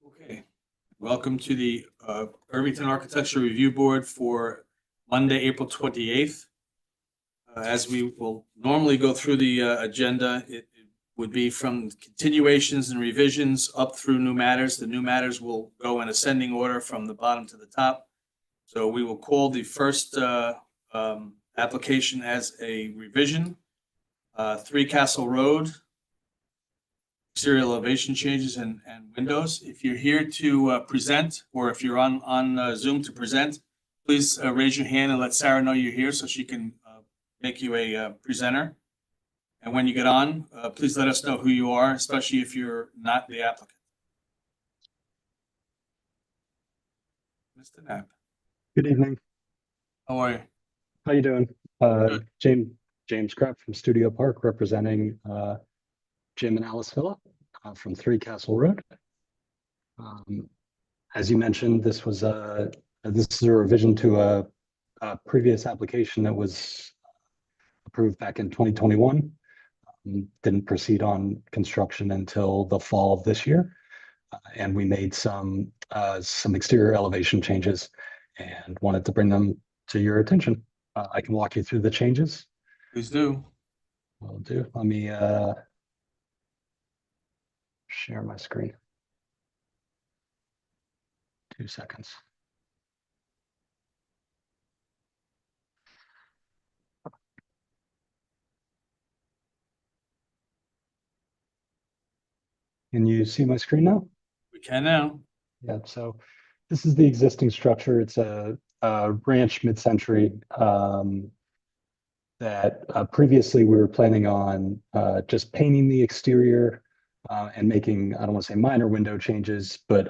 Okay, welcome to the Irvington Architecture Review Board for Monday, April 28th. As we will normally go through the agenda, it would be from continuations and revisions up through new matters. The new matters will go in ascending order from the bottom to the top. So we will call the first application as a revision, 3 Castle Road, exterior elevation changes and windows. If you're here to present, or if you're on Zoom to present, please raise your hand and let Sarah know you're here so she can make you a presenter. And when you get on, please let us know who you are, especially if you're not the applicant. Mr. Knapp, Good evening. how are you? How you doing? Good. James Krepp from Studio Park, representing Jim and Alice Villa from 3 Castle Road. As you mentioned, this is a revision to a previous application that was approved back in 2021. Didn't proceed on construction until the fall of this year, and we made some exterior elevation changes and wanted to bring them to your attention. I can walk you through the changes. Please do. Will do. Let me share my screen. 2 seconds. Can you see my screen now? We can now. Yeah, so this is the existing structure. It's a ranch mid-century that previously we were planning on just painting the exterior and making, I don't want to say minor window changes, but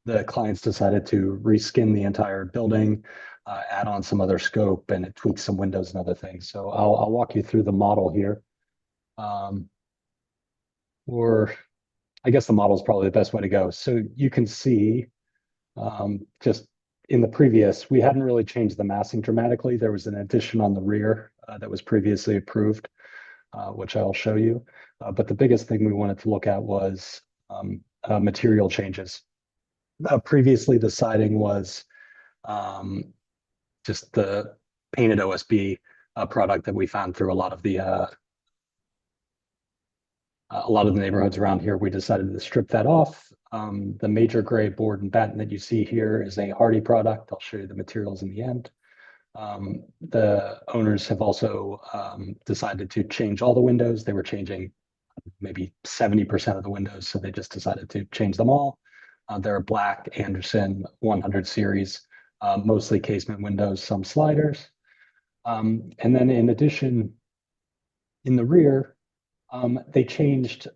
the clients decided to reskin the entire building, add on some other scope, and tweak some windows and other things. So I'll walk you through the model here. Or I guess the model is probably the best way to go. So you can see just in the previous, we hadn't really changed the massing dramatically. There was an addition on the rear that was previously approved, which I'll show you. But the biggest thing we wanted to look at was material changes. Previously, the siding was just the painted OSB product that we found through a lot of the neighborhoods around here. We decided to strip that off. The major gray board and batten that you see here is a Hardie product. I'll show you the materials in the end. The owners have also decided to change all the windows. They were changing maybe 70% of the windows, so they just decided to change them all. They're black Anderson 100 series, mostly casement windows, some sliders. And then in addition, in the rear, they changed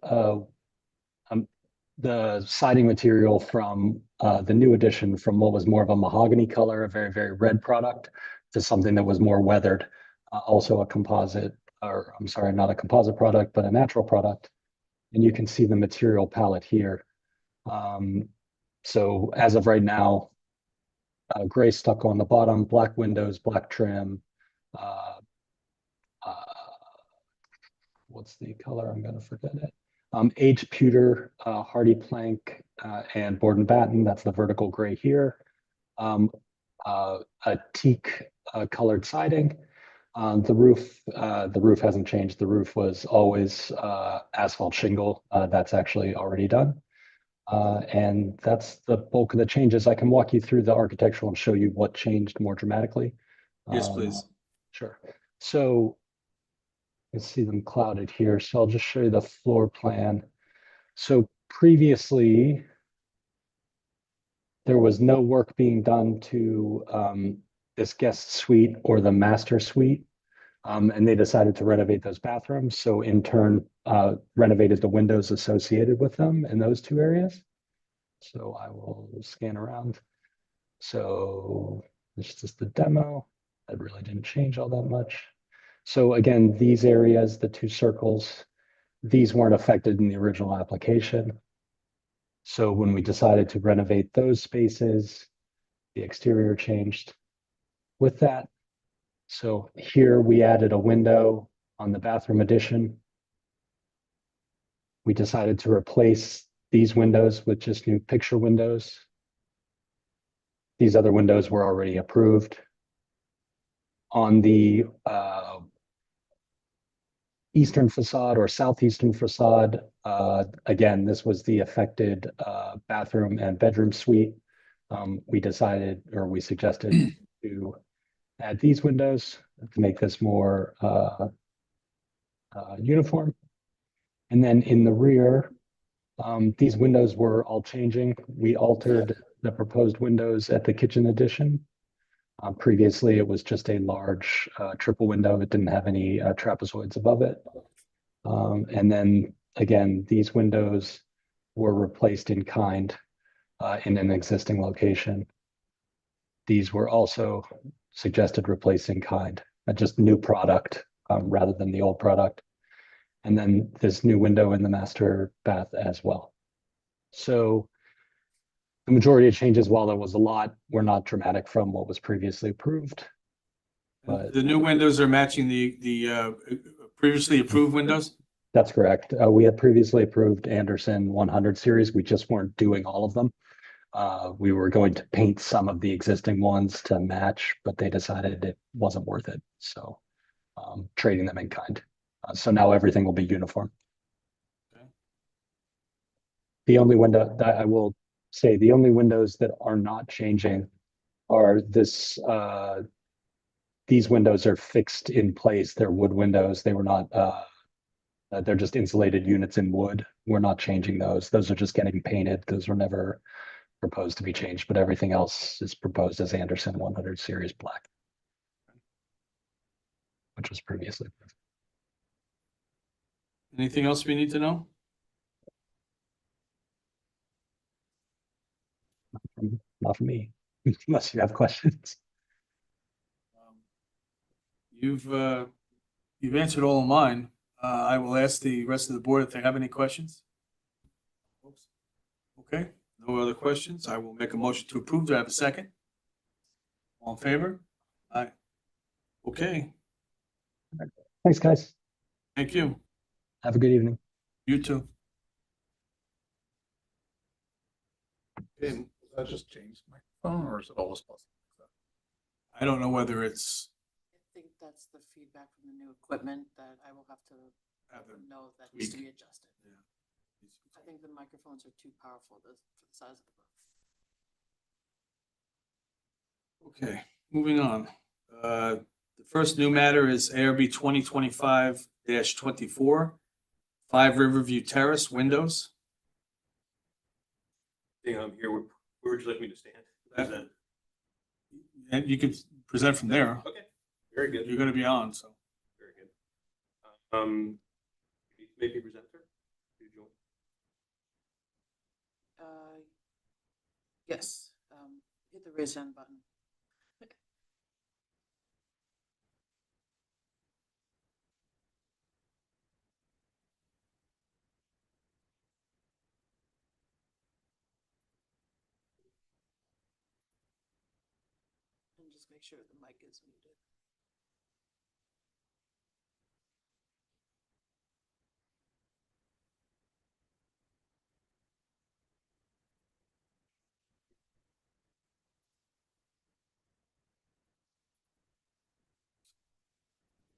the siding material from the new addition from what was more of a mahogany color, a very, very red product, to something that was more weathered, also a composite, or I'm sorry, not a composite product, but a natural product. And you can see the material palette here. So as of right now, gray stucco on the bottom, black windows, black trim. What's the color? I'm going to forget it. Aged pewter, Hardie plank, and board and batten. That's the vertical gray here. A teak colored siding. The roof hasn't changed. The roof was always asphalt shingle. That's actually already done. And that's the bulk of the changes. I can walk you through the architectural and show you what changed more dramatically. Yes, please. Sure. So you can see them clouded here. So I'll just show you the floor plan. So previously, there was no work being done to this guest suite or the master suite. And they decided to renovate those bathrooms. So in turn, renovated the windows associated with them in those 2 areas. So I will scan around. So this is just the demo. That really didn't change all that much. So again, these areas, the 2 circles, these weren't affected in the original application. So when we decided to renovate those spaces, the exterior changed with that. So here we added a window on the bathroom addition. We decided to replace these windows with just new picture windows. These other windows were already approved. On the eastern facade or southeastern facade, again, this was the affected bathroom and bedroom suite. We decided, or we suggested to add these windows to make this more uniform. And then in the rear, these windows were all changing. We altered the proposed windows at the kitchen addition. Previously, it was just a large triple window. It didn't have any trapezoids above it. And then again, these windows were replaced in kind in an existing location. These were also suggested replaced in kind, just new product rather than the old product. And then this new window in the master bath as well. So the majority of changes, while there was a lot, were not dramatic from what was previously approved. But The new windows are matching the previously approved windows? that's correct. We had previously approved Andersen 100 series. We just weren't doing all of them. We were going to paint some of the existing ones to match, but they decided it wasn't worth it. So trading them in kind. So now everything will be uniform. Okay. The only window that I will say, the only windows that are not changing are this, these windows are fixed in place. They're wood windows. They were not, they're just insulated units in wood. We're not changing those. Those are just getting painted. Those were never proposed to be changed, but everything else is proposed as Andersen 100 series black, which was previously approved. Anything else we need to know? Not for me, unless you have questions. You've answered all of mine. I will ask the rest of the board if they have any questions. Okay, no other questions. I will make a motion to approve. Do I have a second? All in favor? Aye. Okay, Thanks, guys. thank you. Have a good evening. You too. Okay, Does that just change my phone or is it always possible? I don't know whether it's I think that's the feedback from the new equipment that I will have to have them know that needs to be adjusted. Yeah. I think the microphones are too powerful for the size of the booth. Okay, moving on. The first new matter is ARB 2025-24, 5 Riverview Terrace windows. Yeah, I'm here. Where would you like me to stand? Present. And you can present from there. Okay, very good. You're going to be on, so. Very good. Maybe presenter? Did you- Yes, hit the raise hand button. And just make sure the mic is muted.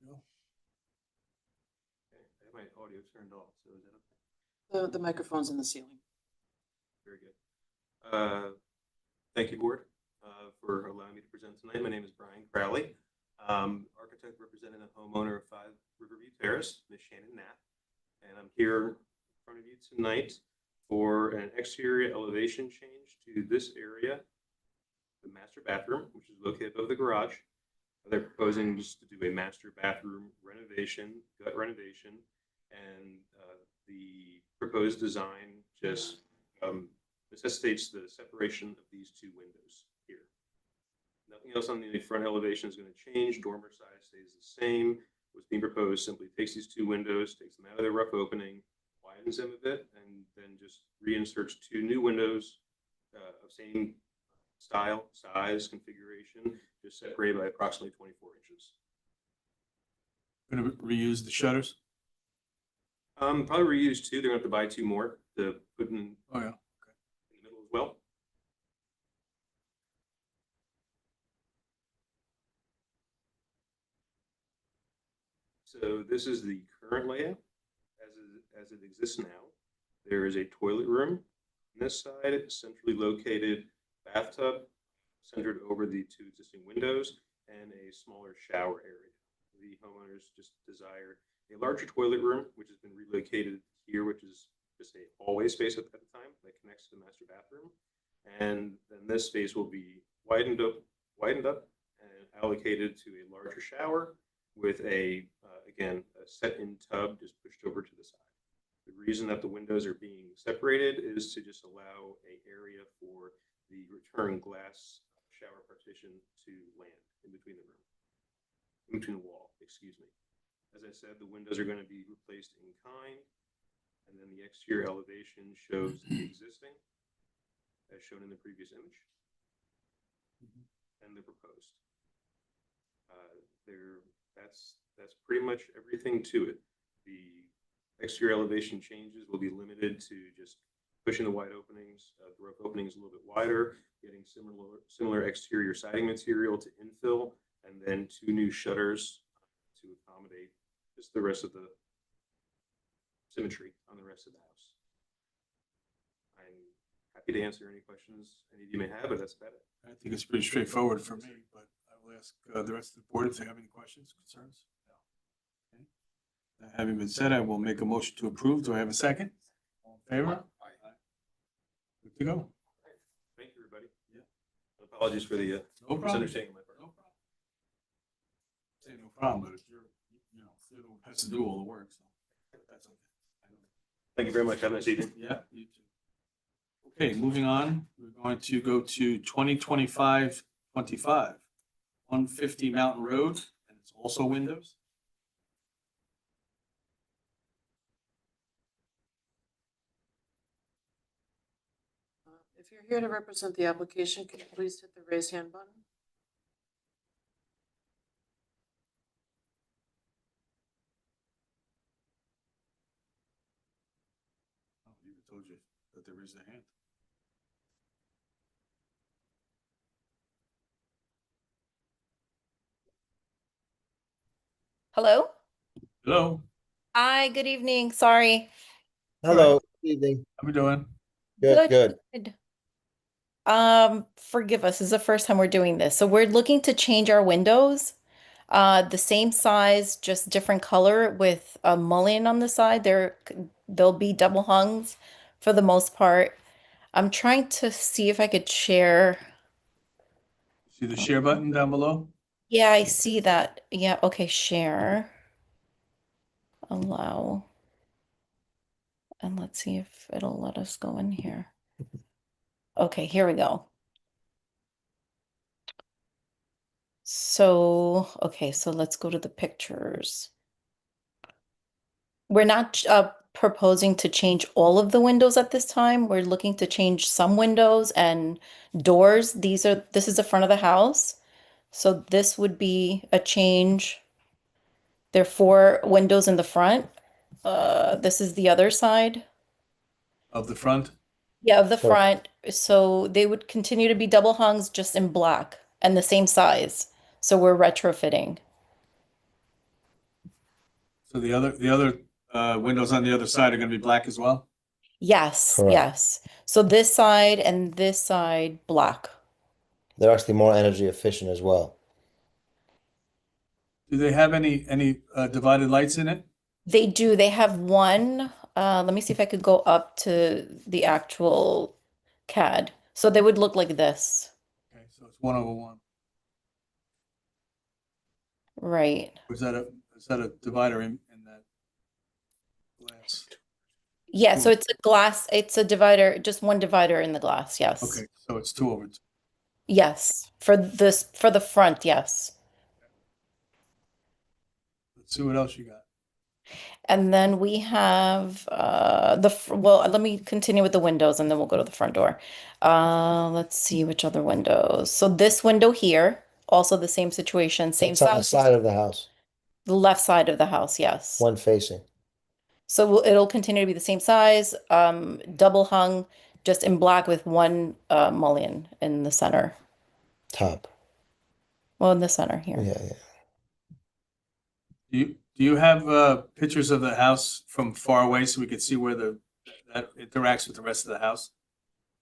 Okay, I have my audio turned off, so is that okay? The microphone's in the ceiling. Very good. Thank you, board, for allowing me to present tonight. My name is Brian Crowley, architect representing the homeowner of 5 Riverview Terrace, Ms. Shannon Knapp. And I'm here in front of you tonight for an exterior elevation change to this area, the master bathroom, which is located above the garage. They're proposing just to do a master bathroom renovation, gut renovation, and the proposed design just necessitates the separation of these 2 windows here. Nothing else on the front elevation is going to change. Dormer size stays the same. What's being proposed simply takes these 2 windows, takes them out of their rough opening, widens them a bit, and then just reinserts 2 new windows of same style, size, configuration, just separated by approximately 24 inches. Going to reuse the shutters. Probably reuse two. They're gonna have to buy two more to put in Oh, yeah. the middle as well. So this is the current layout as it exists now. There is a toilet room on this side, centrally located bathtub centered over the two existing windows, and a smaller shower area. The homeowners just desired a larger toilet room, which has been relocated here, which is just a hallway space at the time that connects to the master bathroom. And then this space will be widened up and allocated to a larger shower with again, a set-in tub just pushed over to the side. The reason that the windows are being separated is to just allow an area for the return glass shower partition to land in between the wall, excuse me. As I said, the windows are going to be replaced in kind, and then the exterior elevation shows the existing, as shown in the previous image, and the proposed. That's pretty much everything to it. The exterior elevation changes will be limited to just pushing the wide openings, the roof openings a little bit wider, getting similar exterior siding material to infill, and then two new shutters to accommodate just the rest of the symmetry on the rest of the house. I'm happy to answer any questions any of you may have, but that's about it. I think it's pretty straightforward for me, but I will ask the rest of the board if they have any questions, concerns. No. Okay. That having been said, I will make a motion to approve. Do I have a second? All in favor? Aye. Good to go. Thank you, everybody. Yeah. Apologies for the No problem. misunderstanding on my part. No problem. Say no problem, but if you're the one who has to do all the work, so that's okay. I know. Thank you very much. Have a nice evening. Yeah, you too. Okay, moving on, we're going to go to 2025-25, 150 Mountain Road, and it's also windows. If you're here to represent the application, could you please hit the raise hand button? I even told you that there is a hand. Hello? Hello, Hi, good evening. Sorry. Hello, good evening. how we doing? Good, good. Good. Forgive us, this is the first time we're doing this. So we're looking to change our windows. The same size, just different color with a mullion on the side. They'll be double hungs for the most part. I'm trying to see if I could share. See the share button down below? Yeah, I see that. Yeah, okay, share. Allow. And let's see if it'll let us go in here. Okay, here we go. So, okay, so let's go to the pictures. We're not proposing to change all of the windows at this time. We're looking to change some windows and doors. This is the front of the house. So this would be a change. There are 4 windows in the front. This is the other side. Of the front? Yeah, of the Sure. front. So they would continue to be double hungs just in black and the same size. So we're retrofitting. So the other windows on the other side are gonna be black as well? Yes, Correct. yes. So this side and this side black. They're actually more energy efficient as well. Do they have any divided lights in it? They do. They have one. Let me see if I could go up to the actual CAD. So they would look like this. Okay, so it's 1/1. Right. Or is that a divider in that glass? Yeah, so Cool. it's a glass, it's a divider, just one divider in the glass, yes. Okay, so it's 2/2. Yes, for the front, yes. Let's see what else you got. And then we have well, let me continue with the windows and then we'll go to the front door. Let's see which other windows. So this window here, also the same situation, same It's on the size, side of the house, the left side of the house, yes. one facing. So it'll continue to be the same size, double hung, just in black with one mullion in the center. Top. Well, in the center here. Yeah, yeah. Do you have pictures of the house from far away so we could see where that interacts with the rest of the house?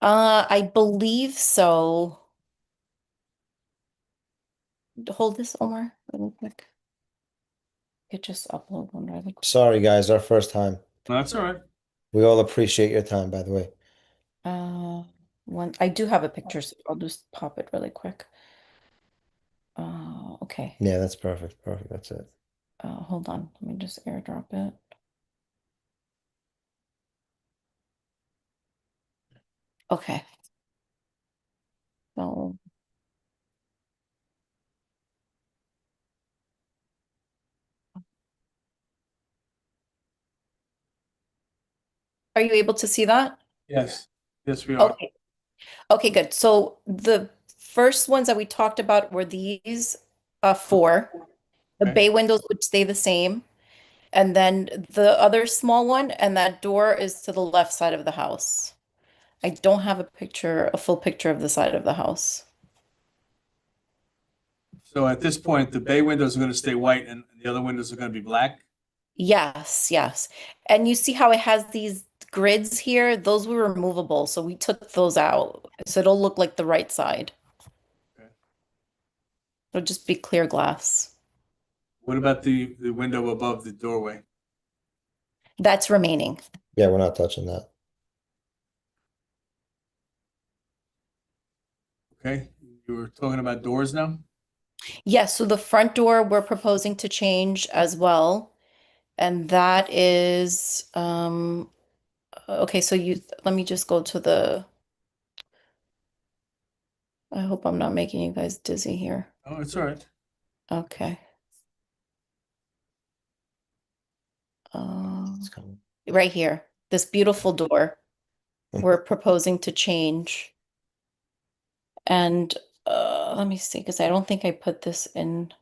I believe so. Hold this, Omar, really quick. It just upload one really quick. Sorry, guys, our first time. No, that's all right. We all appreciate your time, by the way. One, I do have a picture, so I'll just pop it really quick. Okay. Yeah, that's perfect. Perfect. That's it. Hold on. Let me just airdrop it. Okay. So are you able to see that? Yes. Yes, we are. Okay. Okay, good. So the first ones that we talked about were these four. The Okay. bay windows would stay the same. And then the other small one, and that door is to the left side of the house. I don't have a full picture of the side of the house. So at this point, the bay windows are going to stay white and the other windows are going to be black? Yes, yes. And you see how it has these grids here? Those were removable, so we took those out. So it'll look like the right side. Okay. It'll just be clear glass. What about the window above the doorway? That's remaining. Yeah, we're not touching that. Okay, you were talking about doors now? Yes, so the front door we're proposing to change as well. And that is, okay, so let me just go to I hope I'm not making you guys dizzy here. Oh, it's all right. Okay. It's coming. Right here, this beautiful door we're proposing to change. And let me see, because I don't think I put this in.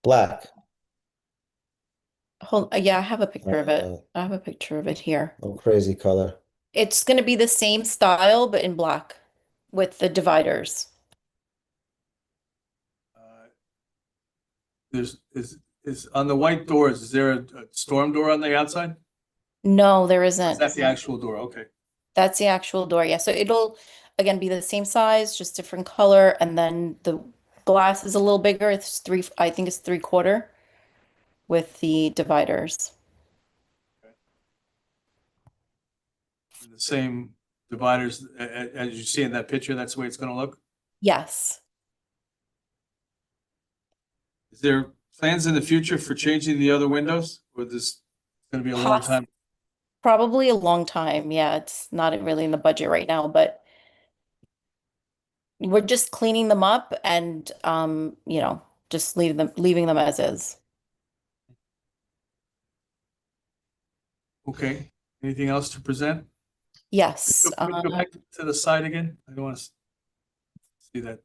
Black. Yeah, I have a picture of it. Uh, I have a picture of it here. No crazy color. It's going to be the same style, but in black with the dividers. Is on the white doors, is there a storm door on the outside? No, there Or is isn't. that the actual door? Okay. That's the actual door. Yeah. So it'll again be the same size, just different color. And then the glass is a little bigger. I think it's 3/4 with the dividers. And the same dividers as you see in that picture, that's the way it's going to look? Yes. Is there plans in the future for changing the other windows? Or this going to be a long time? Probably a long time. Yeah. It's not really in the budget right now, but we're just cleaning them up and just leaving them as is. Okay. Anything else to present? Yes. Can we go back to the side again? I don't want to see that.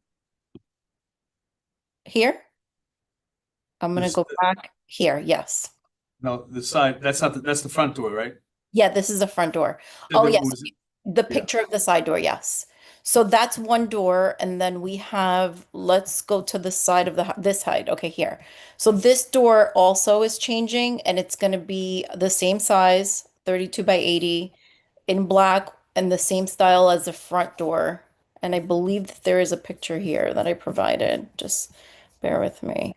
Here. I'm gonna This- go back here. Yes. No, the side, that's the front door, right? Yeah, this is the front door. Said Oh, there yes. was- The Yeah. picture of the side door, yes. So that's one door, and then we have, let's go to the side of this side. Okay, here. So this door also is changing, and it's going to be the same size, 32 by 80, in black, and the same style as the front door. And I believe that there is a picture here that I provided. Just bear with me.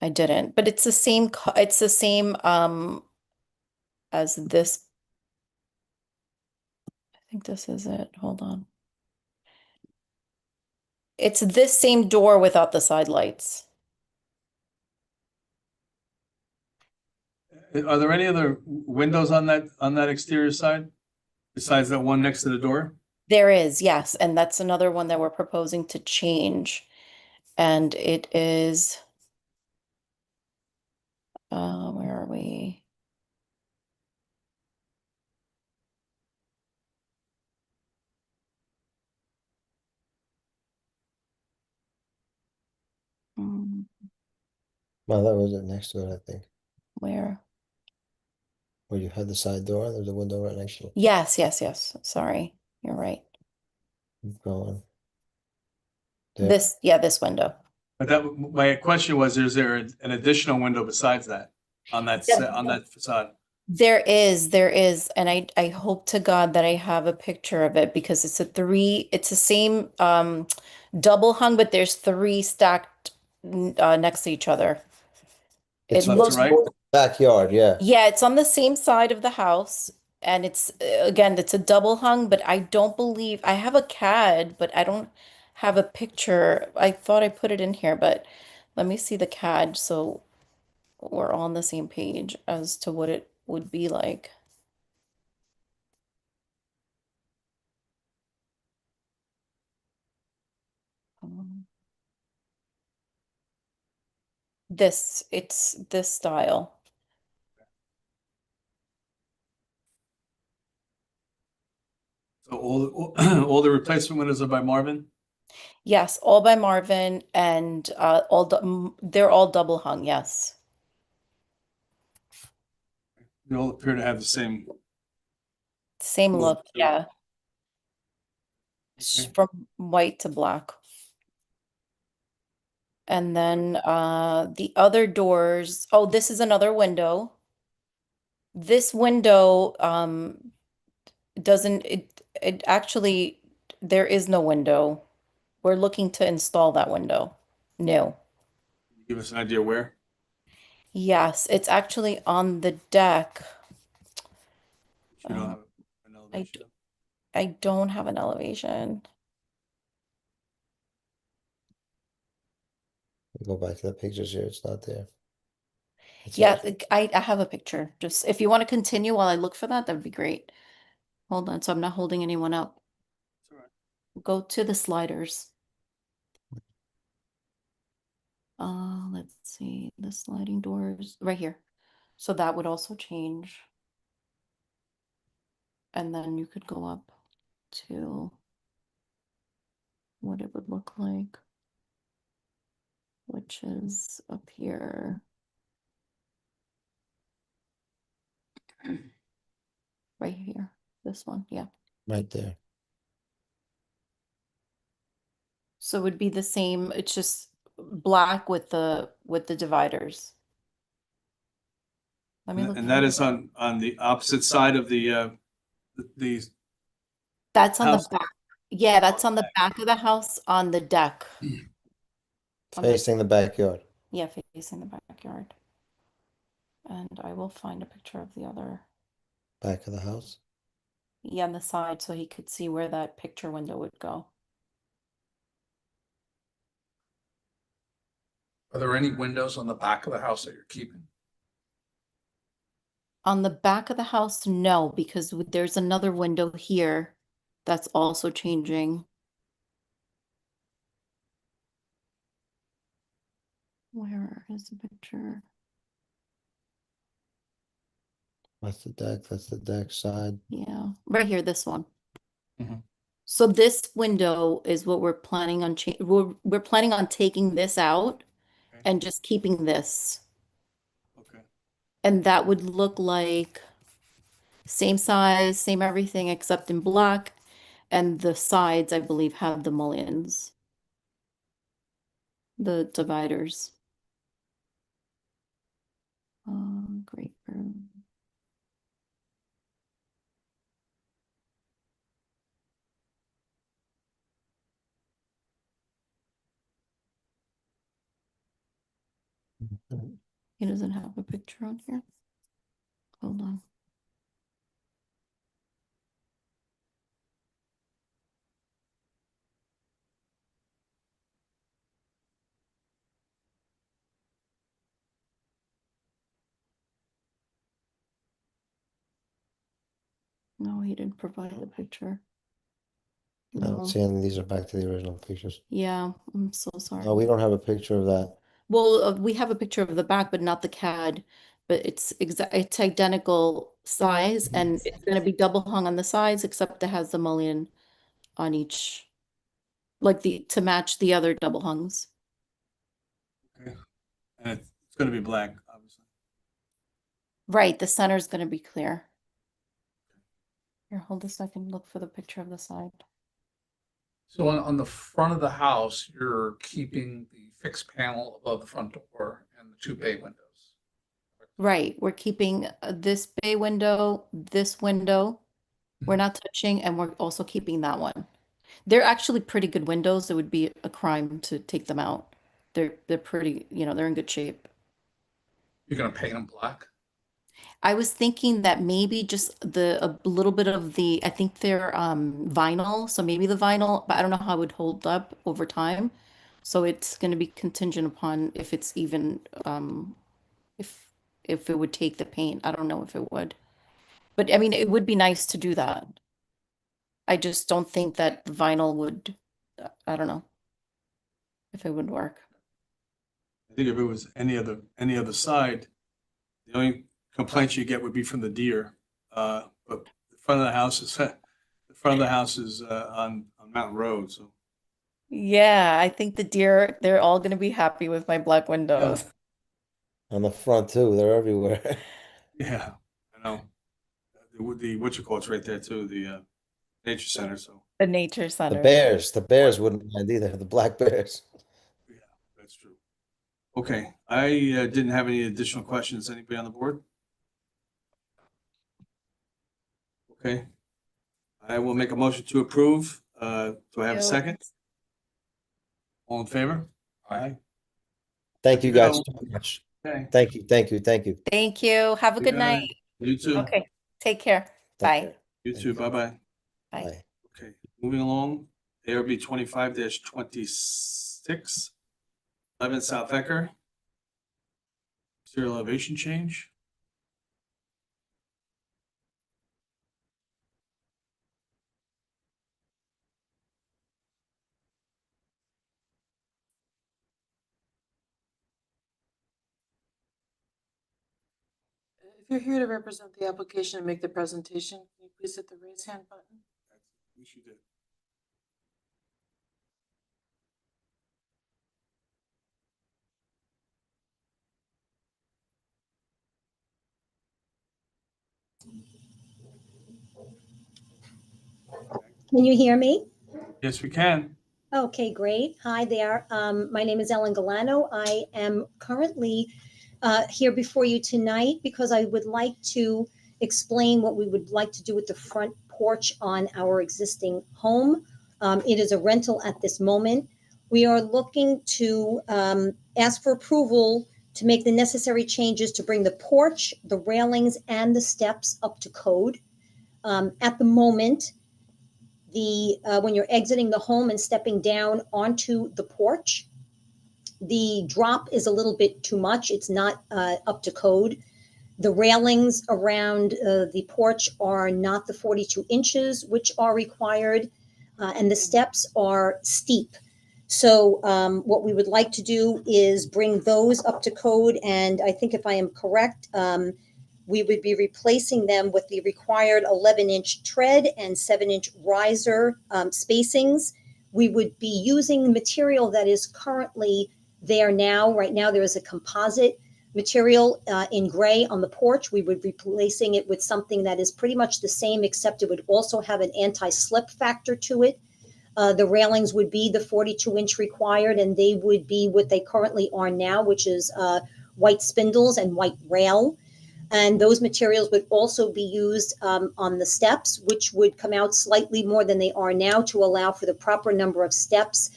I didn't, but it's the same, it's the same as this. I think this is it. Hold on. It's this same door without the side lights. Are there any other windows on that exterior side besides that one next to the door? There is, yes, and that's another one that we're proposing to change. And it is, where are we? Well, that was it next to it, I think. Where? Where you had the side door, there's a window right next to it. Yes, yes, yes. Sorry. You're right. Keep going. There. This, yeah, this window. But that, my question was, is there an additional window besides that on that, on that facade? There is, and I hope to God that I have a picture of it because it's it's the same double hung, but there's three stacked next to each other. It's It left to looks right? backyard, yeah. Yeah, it's on the same side of the house, and it's again, it's a double hung, but I don't believe I have a CAD, but I don't have a picture. I thought I put it in here, but let me see the CAD so we're all on the same page as to what it would be like. It's this style. So all the replacement windows are by Marvin? Yes, all by Marvin and they're all double hung, yes. They all appear to have the same. Same Look, look, too. yeah. Okay. From white to black. And then the other doors, oh, this is another window. This window doesn't it actually there is no window. We're looking to install that window. New. Give us an idea where? Yes, it's actually on the deck. You don't have an I elevation. I don't have an elevation. Go back to the pictures here, it's not there. It's Yeah, I have a picture. Just if you want to continue while I look for that, that would be great. Hold on, so I'm not holding anyone up. It's all right. Go to the sliders. Let's see, the sliding doors right here. So that would also change. And then you could go up to what it would look like, which is up here. Right here, this one, yeah. right there. So it would be the same, it's just black with the dividers. Let me look. And that is on the opposite side of the That's on the house? back. Yeah, that's on the back of the house on the deck. On the- Facing the backyard. Yeah, facing the backyard. And I will find a picture of the other, Back of the house. yeah, on the side so he could see where that picture window would go. Are there any windows on the back of the house that you're keeping? On the back of the house, no, because there's another window here that's also changing. Where is the picture? That's the deck side. Yeah, right here, this one. Mhm. So this window is what we're planning on we're planning on taking this out Okay. and just keeping this. Okay. And that would look like same size, same everything except in black. And the sides, I believe, have the mullions. The dividers. Great room. He doesn't have a picture on here. Hold on. No, he didn't provide a picture. I don't No. see any, these are back to the original pictures. Yeah, I'm so sorry. No, we don't have a picture of that. Well, we have a picture of the back, but not the CAD. But it's identical size, and it's going to be double hung on the sides, except it has the mullion on each, like to match the other double hungs. Okay. And It's gonna be black, obviously. Right, the center's gonna be clear. Here, hold a second, look for the picture of the side. So on the front of the house, you're keeping the fixed panel above the front door and the two bay windows. Right, we're keeping this bay window, this window. We're Mhm. not touching, and we're also keeping that one. They're actually pretty good windows. It would be a crime to take them out. They're pretty, they're in good shape. You're gonna paint them black? I was thinking that maybe just a little bit of the, I think they're vinyl, so maybe the vinyl, but I don't know how it would hold up over time. So it's going to be contingent upon if it's even if if it would take the paint. I don't know if it would. But I mean, it would be nice to do that. I just don't think that the vinyl would, I don't know if it would work. I think if it was any other side, the only complaints you get would be from the deer. But the front of the house is, on Mountain Road, so. Yeah, I think the deer, they're all going to be happy with my black windows. On the front too, they're everywhere. Yeah, I know. What you call it's right there too, the nature center, so, The nature The center. bears wouldn't mind either, the black bears. yeah, that's true. Okay, I didn't have any additional questions. Anybody on the board? Okay. I will make a motion to approve. Do I have a second? All in favor? Aye. Thank you guys Go. so much. Okay. Thank you, thank you, thank you. Thank you. Have a good Yeah. night. You too. Okay, take care. Take Bye. care. You Thank too. you. Bye-bye. Bye. Bye. Okay, moving along, ARB 25-26, 11 South Ecker. Exterior elevation change. If you're here to represent the application and make the presentation, can you please hit the raise hand button? We should do. Can you hear me? Yes, we can. Okay, great. Hi there. My name is Ellen Galano. I am currently here before you tonight because I would like to explain what we would like to do with the front porch on our existing home. It is a rental at this moment. We are looking to ask for approval to make the necessary changes to bring the porch, the railings, and the steps up to code. At the moment, when you're exiting the home and stepping down onto the porch, the drop is a little bit too much. It's not up to code. The railings around the porch are not the 42 inches, which are required, and the steps are steep. So what we would like to do is bring those up to code, and I think if I am correct, we would be replacing them with the required 11-inch tread and 7-inch riser spacings. We would be using material that is currently there now. Right now, there is a composite material in gray on the porch. We would be replacing it with something that is pretty much the same, except it would also have an anti-slip factor to it. The railings would be the 42-inch required, and they would be what they currently are now, which is white spindles and white rail. And those materials would also be used on the steps, which would come out slightly more than they are now to allow for the proper number of steps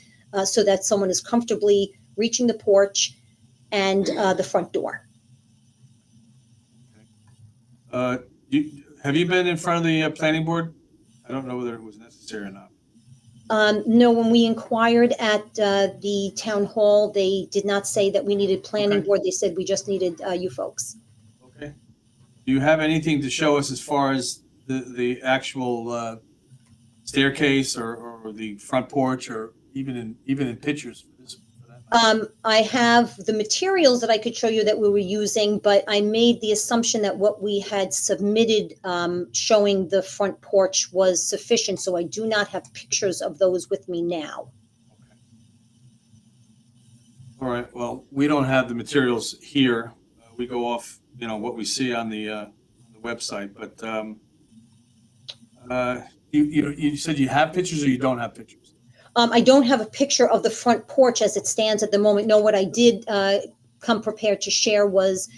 so that someone is comfortably reaching the porch and the front door. Have you been in front of the planning board? I don't know whether it was necessary or not. No, when we inquired at the town hall, they did not say that we needed planning Okay. board. They said we just needed you folks. Okay. Do you have anything to show us as far as the actual staircase or the front porch, or even in pictures for this? I have the materials that I could show you that we were using, but I made the assumption that what we had submitted showing the front porch was sufficient, so I do not have pictures of those with me now. All right, well, we don't have the materials here. We go off, what we see on the website, but you said you have pictures or you don't have pictures? I don't have a picture of the front porch as it stands at the moment. No, what I did come prepared to share was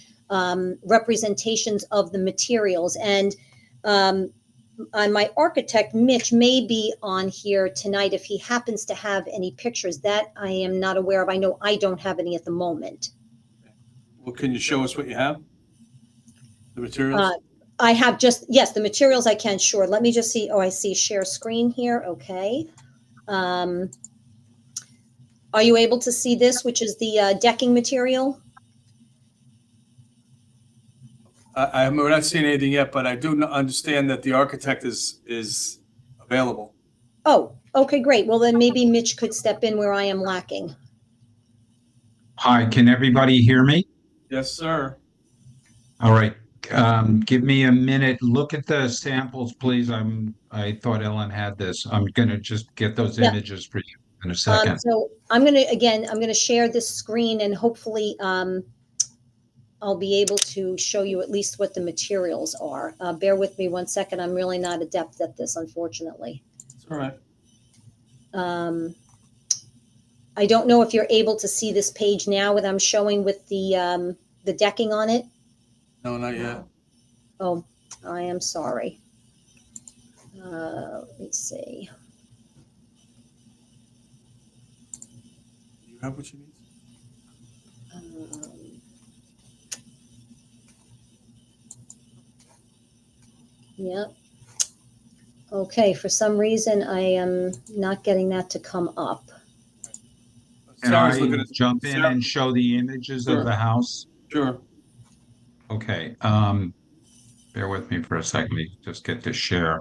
representations of the materials. And my architect, Mitch, may be on here tonight if he happens to have any pictures. That I am not aware of. I know I don't have any at the moment. Well, can you show us what you have? The materials? I have just, yes, the materials I can, sure. Let me just see. Oh, I see share screen here. Okay. Are you able to see this, which is the decking material? We're not seeing anything yet, but I do understand that the architect is available. Oh, okay, great. Well, then maybe Mitch could step in where I am lacking. Hi, can everybody hear me? Yes, sir. All right, give me a minute. Look at the samples, please. I thought Ellen had this. I'm gonna just get those Yeah. images for you in a second. So I'm gonna share this screen and hopefully I'll be able to show you at least what the materials are. Bear with me one second. I'm really not adept at this, unfortunately. It's all right. I don't know if you're able to see this page now that I'm showing with the decking on it. No, not yet. Oh, I am sorry. Let me see. You have what you need? Yeah. Okay, for some reason I am not getting that to come up. Can Sarah's I looking at. jump in Sarah- and show the images Sure. of the house? Sure. Okay, bear with me for a second. Let me just get to share.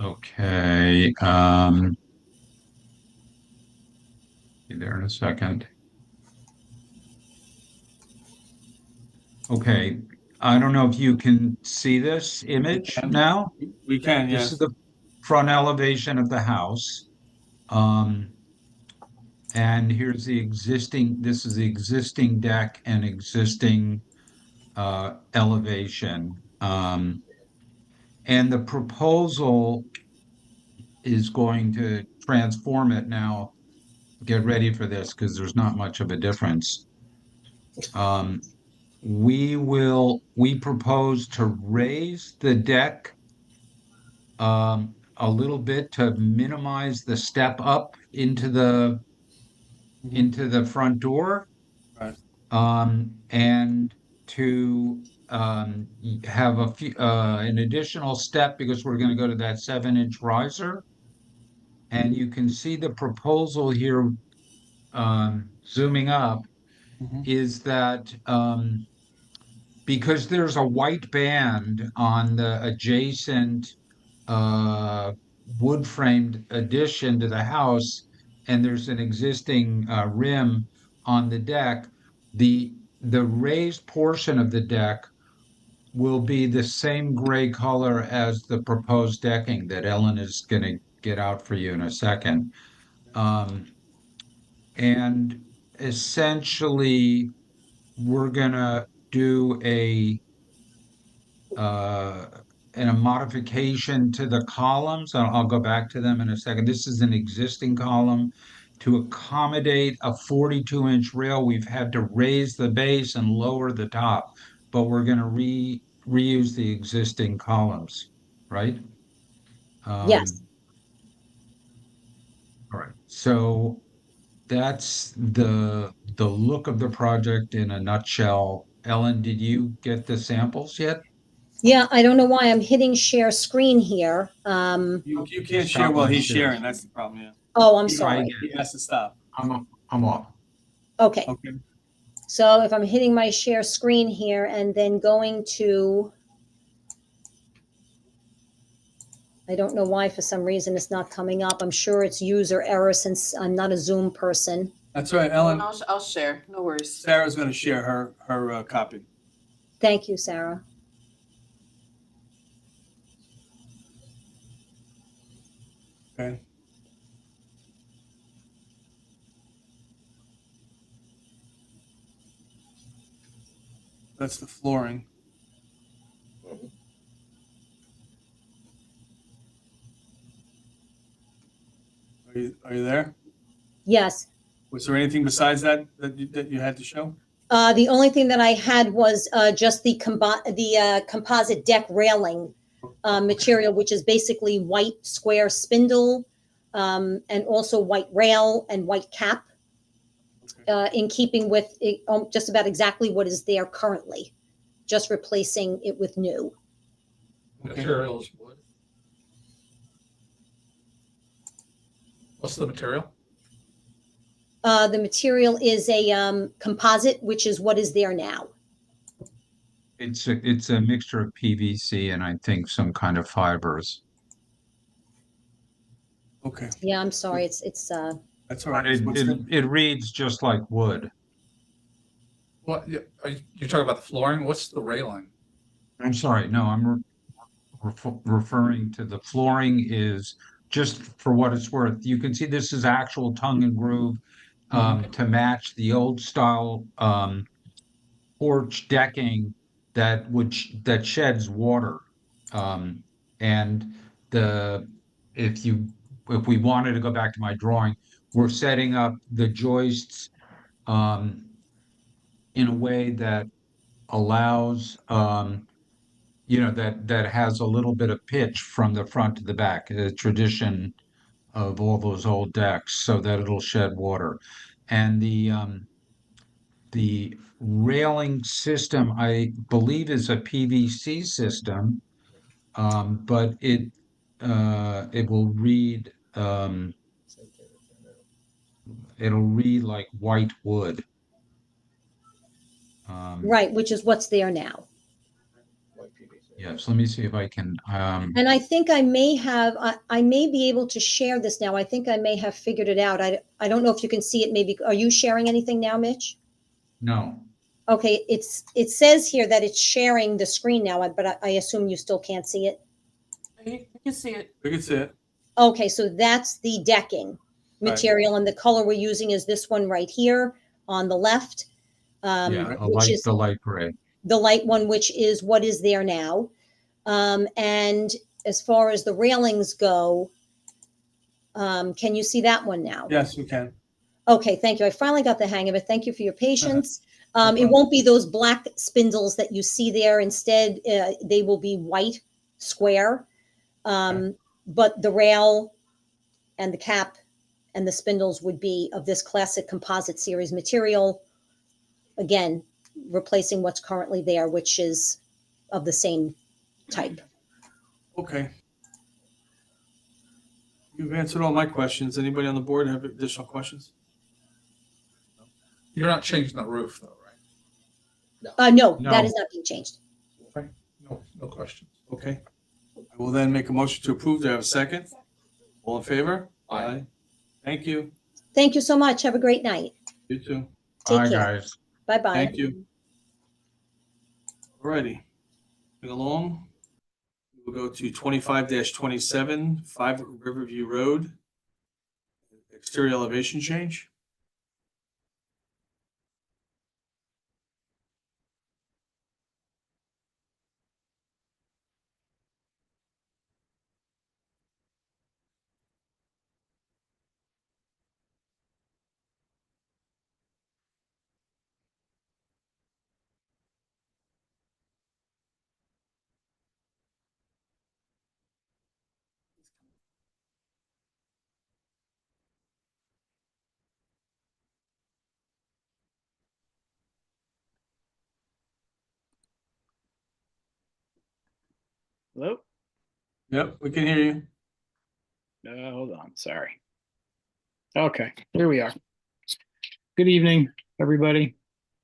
Okay, be there in a second. Okay, I don't know if you can see this image can. now. We can, This yes. is the front elevation of the house. And here's the existing, this is the existing deck and existing elevation. And the proposal is going to transform it now. Get ready for this because there's not much of a difference. We propose to raise the deck a little bit to minimize the step up into the front door. Right. And to have an additional step because we're going to go to that 7-inch riser. And you can see the proposal here, zooming up, Mhm. is that because there's a white band on the adjacent wood framed addition to the house, and there's an existing rim on the deck, the raised portion of the deck will be the same gray color as the proposed decking that Ellen is going to get out for you in a second. And essentially, we're gonna do a modification to the columns. I'll go back to them in a second. This is an existing column. To accommodate a 42-inch rail, we've had to raise the base and lower the top, but we're gonna reuse the existing columns, right? Yes. All right, so that's the look of the project in a nutshell. Ellen, did you get the samples yet? Yeah, I don't know why I'm hitting share screen here. You can't share while he's sharing. That's the problem, yeah. Oh, I'm Try sorry. again. He has to stop. I'm off. Okay, Okay. so if I'm hitting my share screen here and then going to, I don't know why for some reason it's not coming up. I'm sure it's user error since I'm not a Zoom person. That's right, Ellen, Ellen. I'll share, no worries. Sarah's going to share her copy. Thank you, Sarah. Okay. That's the flooring. Are you there? Yes. Was there anything besides that that you had to show? The only thing that I had was just the composite deck railing material, which is basically white square spindle and also white rail and white cap, in keeping with just about exactly what is there currently, just replacing it with new. Materials wood. What's the material? The material is a composite, which is what is there now. It's a mixture of PVC and I think some kind of fibers. Okay, Yeah, I'm sorry. It's that's all But right. What's the- it reads just like wood. What, you're talking about the flooring? What's the railing? I'm sorry, no, I'm referring to the flooring is just for what it's worth. You can see this is actual tongue and groove to match the old style porch decking that sheds water. And the if we wanted to go back to my drawing, we're setting up the joists in a way that allows that has a little bit of pitch from the front to the back, a tradition of all those old decks, so that it'll shed water. And the railing system, I believe, is a PVC system, but it will read it'll read like white wood. right, which is what's there now. Yes, let me see if I can. And I think I may have, I may be able to share this now. I think I may have figured it out. I don't know if you can see it. Maybe, are you sharing anything now, Mitch? No, Okay, it says here that it's sharing the screen now, but I assume you still can't see it. You can see it. We can see it. Okay, so that's the decking material, and the color we're using is this one right here on the left, yeah, which is the light gray. the light one, which is what is there now. And as far as the railings go, can you see that one now? Yes, we can. Okay, thank you. I finally got the hang of it. Thank you for your patience. No It problem. won't be those black spindles that you see there. Instead, they will be white square. But the rail and the cap and the spindles would be of this classic composite series material. Again, replacing what's currently there, which is of the same type. Okay. You've answered all my questions. Anybody on the board have additional questions? You're not changing the roof though, right? No, No. that is not being changed. Okay. No questions. Okay. I will then make a motion to approve. Do I have a second? All in favor? Aye. Thank you. Thank you so much. Have a great night. You too. Take Hi, care. guys. Bye-bye. Thank you. Alrighty. Moving along. We'll go to 25-27, 5 Riverview Road. Exterior elevation change. Hello? Yep, we can hear you. Hold on, sorry. Okay, here we are. Good evening, everybody.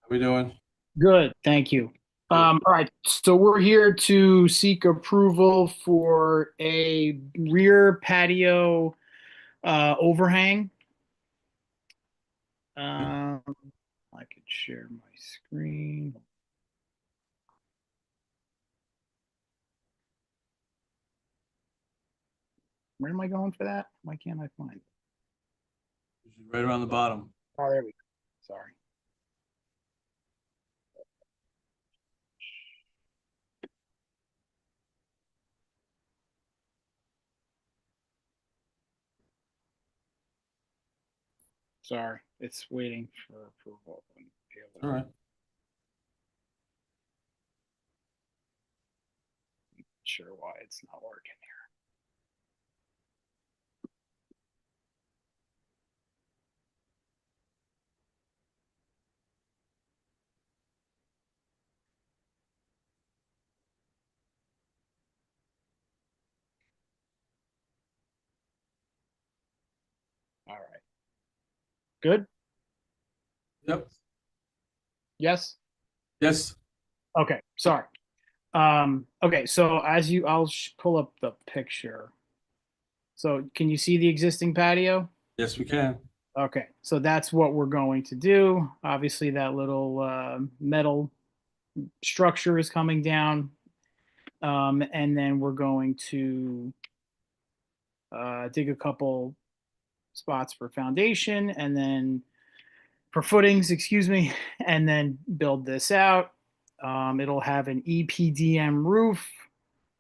How we doing? Good, thank you. All right, so we're here to seek approval for a rear patio overhang. I could share my screen. Where am I going for that? Why can't I find it? Right around the bottom. Oh, there we go. Sorry. Sorry, it's waiting for approval. All right. Not sure why it's not working here. All right. Good? Yep. Yes? Yes. Okay, sorry. Okay, so I'll pull up the picture. So can you see the existing patio? Yes, we can. Okay, so that's what we're going to do. Obviously, that little metal structure is coming down. And then we're going to dig a couple spots for foundation and then for footings, excuse me, and then build this out. It'll have an EPDM roof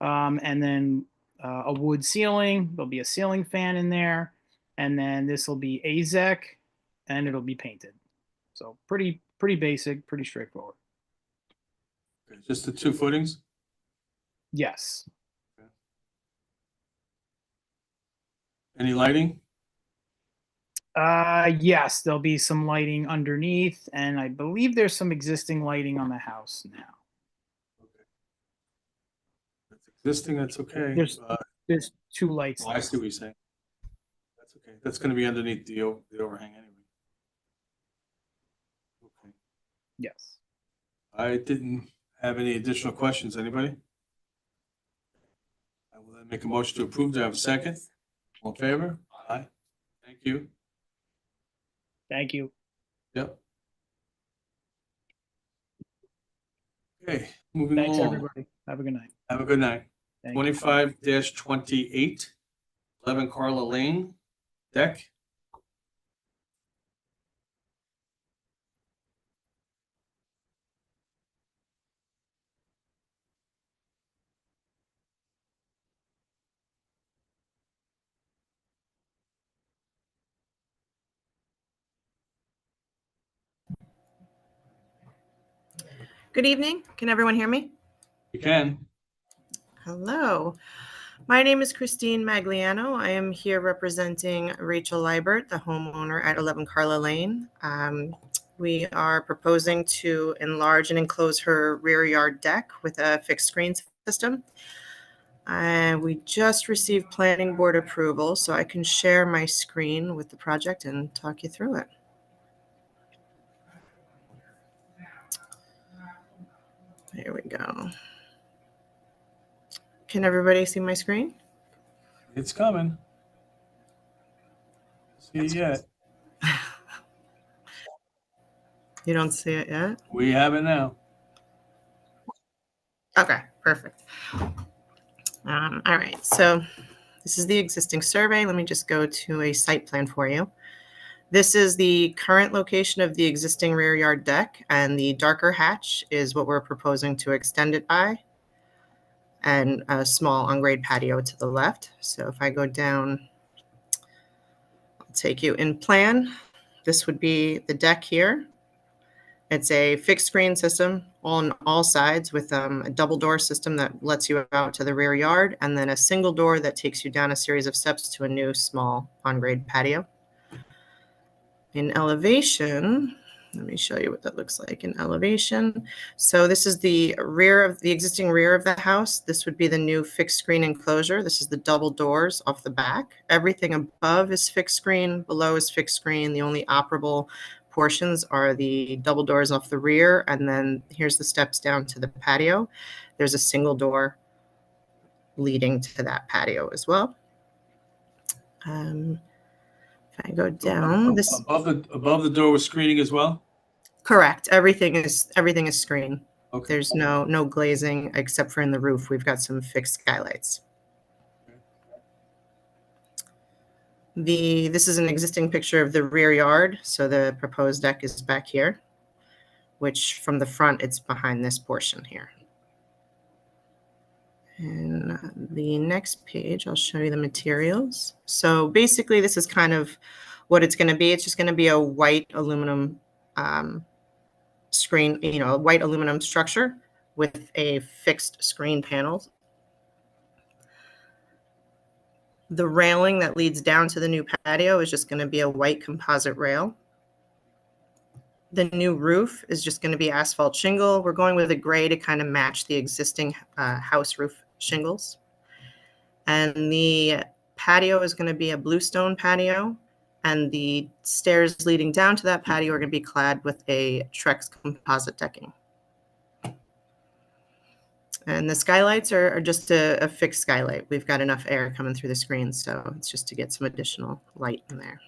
and then a wood ceiling. There'll be a ceiling fan in there. And then this will be AZEK and it'll be painted. So pretty basic, pretty straightforward. Okay, just the 2 footings? Yes. Any lighting? Yes, there'll be some lighting underneath, and I believe there's some existing lighting on the house now. That's existing, that's okay. There's 2 lights. Oh, I see what you're saying. That's okay. That's going to be underneath the overhang anyway. Okay. Yes. I didn't have any additional questions. Anybody? I will then make a motion to approve. Do I have a second? All in favor? Aye. Thank you. Thank you. Yep. Okay, moving Thanks, along. everybody. Have a good night. Have a good night. Thank you. 25-28, 11 Carla Lane, deck. Good evening. Can everyone hear me? You can. Hello. My name is Christine Magliano. I am here representing Rachel Liebert, the homeowner at 11 Carla Lane. We are proposing to enlarge and enclose her rear yard deck with a fixed screen system. We just received planning board approval, so I can share my screen with the project and talk you through it. There we go. Can everybody see my screen? It's coming. See it yet? You don't see it yet? We have it now. Okay, perfect. All right, so this is the existing survey. Let me just go to a site plan for you. This is the current location of the existing rear yard deck, and the darker hatch is what we're proposing to extend it by, and a small on-grade patio to the left. So if I go down, I'll take you in plan. This would be the deck here. It's a fixed screen system on all sides with a double door system that lets you out to the rear yard, and then a single door that takes you down a series of steps to a new small on-grade patio. In elevation, let me show you what that looks like in elevation. So this is the existing rear of the house. This would be the new fixed screen enclosure. This is the double doors off the back. Everything above is fixed screen, below is fixed screen. The only operable portions are the double doors off the rear, and then here's the steps down to the patio. There's a single door leading to that patio as well. If I go down, this above the door with screening as well. Correct. Everything is screen. Okay. There's no glazing except for in the roof. We've got some fixed skylights. This is an existing picture of the rear yard. So the proposed deck is back here, which from the front, it's behind this portion here. And the next page, I'll show you the materials. So basically, this is kind of What it's going to be, it's just going to be a white aluminum screen, a white aluminum structure with a fixed screen panel. The railing that leads down to the new patio is just going to be a white composite rail. The new roof is just going to be asphalt shingle. We're going with a gray to kind of match the existing house roof shingles. And the patio is going to be a bluestone patio. And the stairs leading down to that patio are going to be clad with a Trex composite decking. And the skylights are just a fixed skylight. We've got enough air coming through the screens, so it's just to get some additional light in there.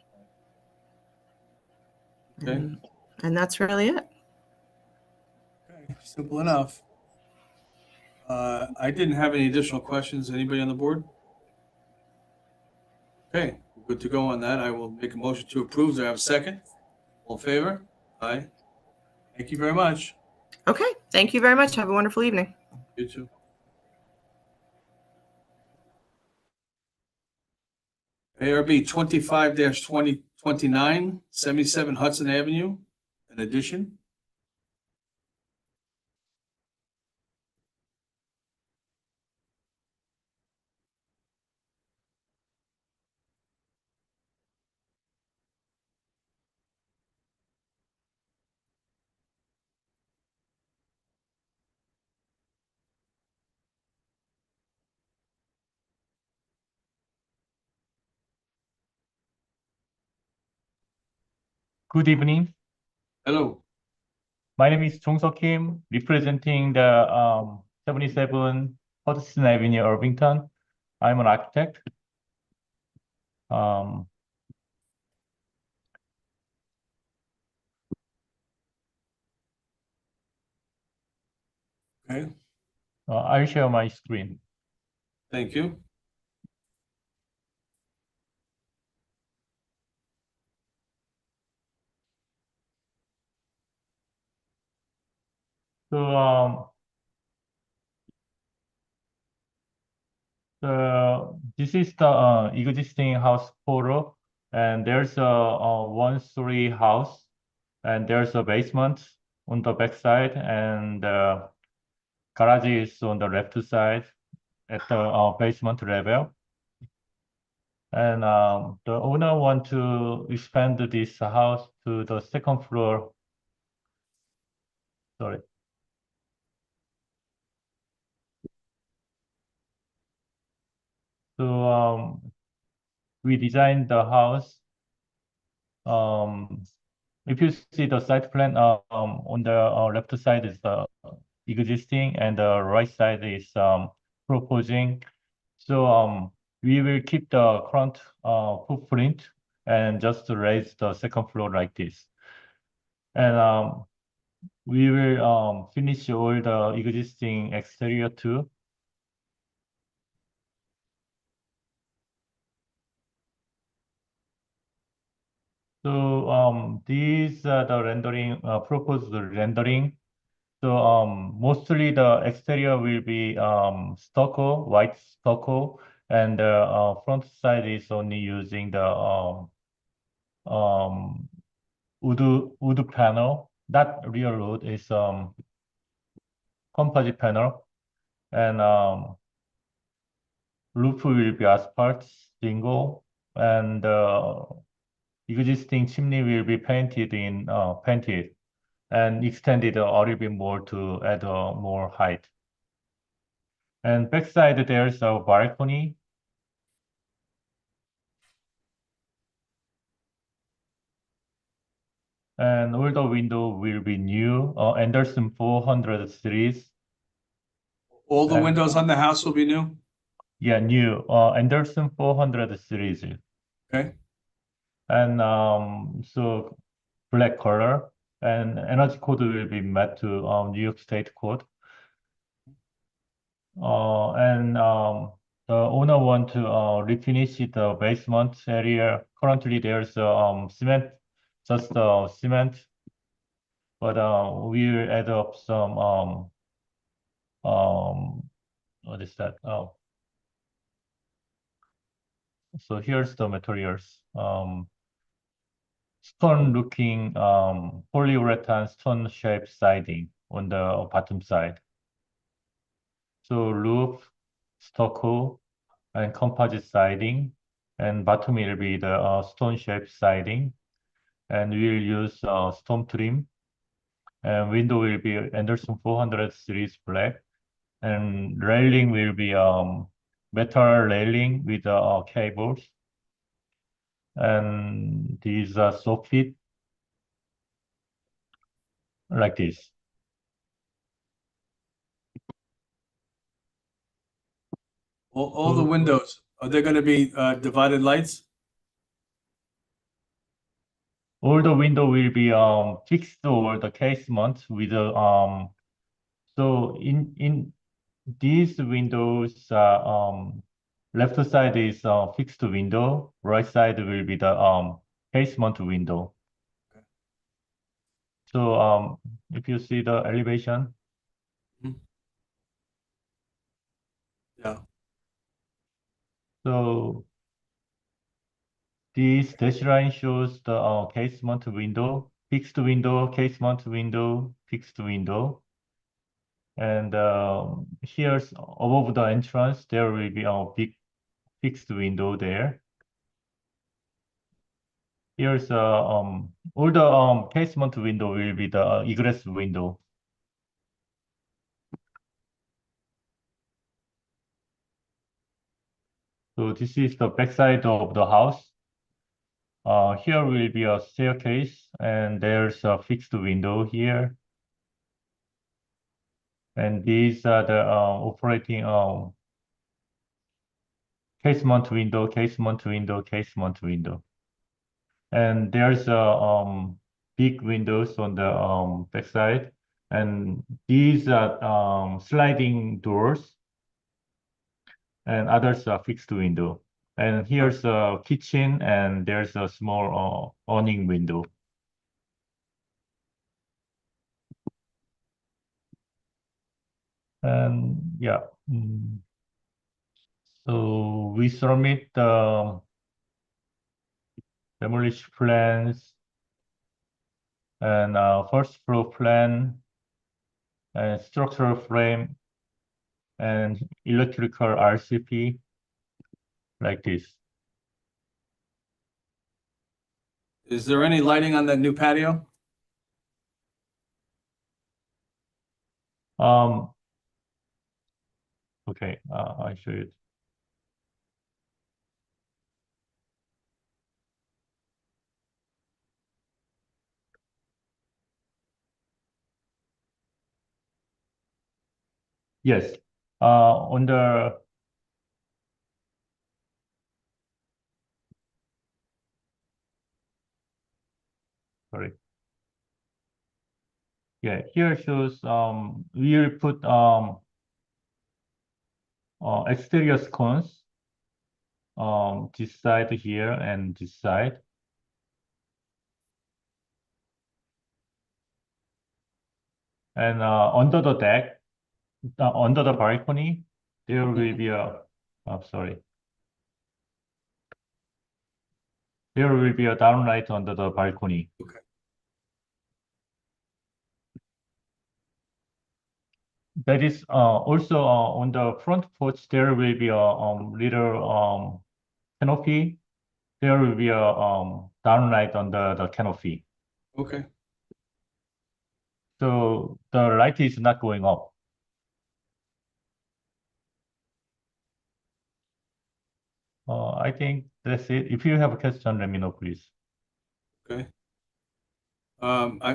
Okay. And that's really it. Okay, simple enough. I didn't have any additional questions. Anybody on the board? Okay, we're good to go on that. I will make a motion to approve. Do I have a second? All in favor? Aye. Thank you very much. Okay, thank you very much. Have a wonderful evening. You too. ARB 25-2029, 77 Hudson Avenue, an addition. Good evening. Hello. My name is Jong-Seok Kim, representing the 77 Hudson Avenue, Irvington. I'm an architect. Okay, I'll share my screen. thank you. So this is the existing house photo, and there's a one-story house, and there's a basement on the back side, and garage is on the left side at the basement level. And the owner want to expand this house to the second floor. Sorry. So we designed the house. If you see the site plan, on the left side is the existing, and the right side is proposing. So we will keep the current footprint and just raise the second floor like this. And we will finish all the existing exterior too. So these are the rendering, proposed rendering. So mostly the exterior will be stucco, white stucco, and the front side is only using the wood panel. Not real wood, is composite panel, and roof will be asphalt shingle, and existing chimney will be painted and extended a little bit more to add more height. And backside there's a balcony. And all the window will be new, Anderson 400 series. All the windows on the house will be new? Yeah, new, Anderson 400 series. Okay. And so black color, and energy code will be met to New York State code. And the owner want to refinish the basement area. Currently there's cement, just cement, but we will add up some what is that? Oh, so here's the materials. stone-looking polyurethane stone-shaped siding on the bottom side. So roof, stucco, and composite siding, and bottom will be the stone-shaped siding, and we'll use stone trim. And window will be Anderson 400 series black, and railing will be metal railing with cables. And these are soffit like this. All the windows, are they gonna be divided lights? All the window will be fixed over the casement with a so in these windows left side is fixed window, right side will be the casement window. Okay. So if you see the elevation, Yeah. so this dash line shows the casement window, fixed window, casement window, fixed window. And here's above the entrance, there will be a big fixed window there. Here's all the casement window will be the egress window. So this is the backside of the house. Here will be a staircase, and there's a fixed window here. And these are the operating casement window, casement window, casement window. And there's a big windows on the backside, and these are sliding doors, and others are fixed window. And here's a kitchen, and there's a small awning window. And yeah, so we submit the demolition plans and first floor plan and structural frame and electrical RCP like this. Is there any lighting on that new patio? Okay, I show you. Yes, on the sorry. Yeah, here shows we will put exterior sconces this side here and this side. And under the deck, under the balcony, there will be a, sorry. There will be a downlight under the balcony. Okay. That is also on the front porch, there will be a little canopy. There will be a downlight under the canopy. Okay. So the light is not going up. I think that's it. If you have a question, let me know, please. Okay.